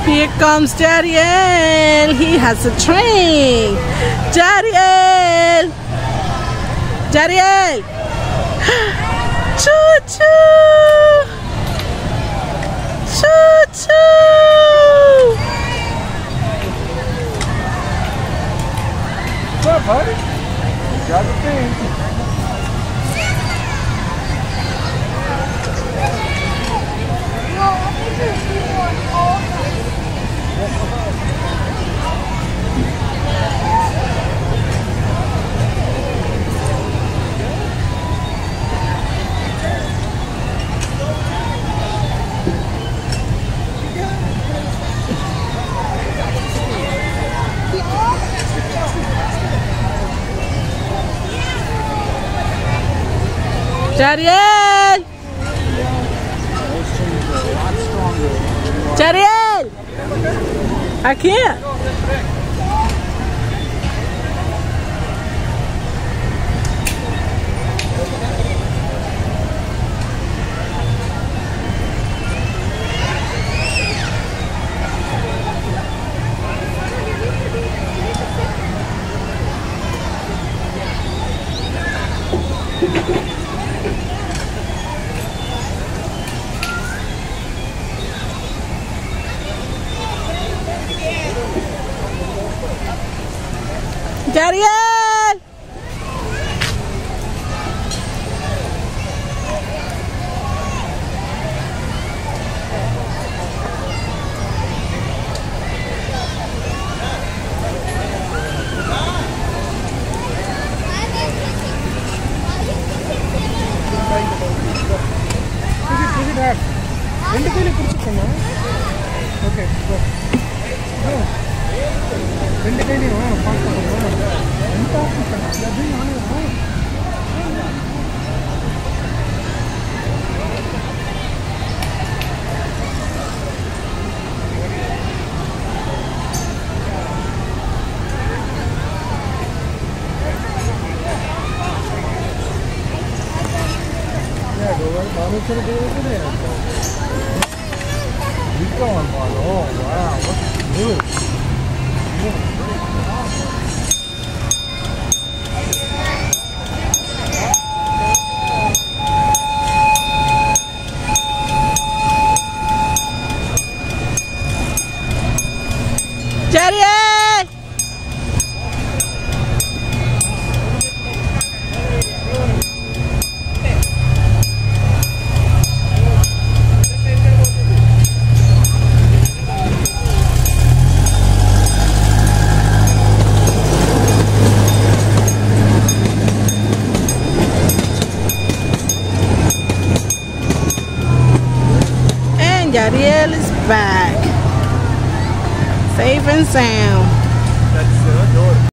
Here comes Jadiel. He has a train. Jadiel. Jadiel. Choo choo. Choo choo. What's up, buddy? Got the thing. Jadiel! Jadiel! I can't. Jadiel! Okay, go. Yeah, go right down to the door over there. Keep going, Marlo. Oh, wow. What's new? Jadiel! And Jadiel is back. Safe and sound.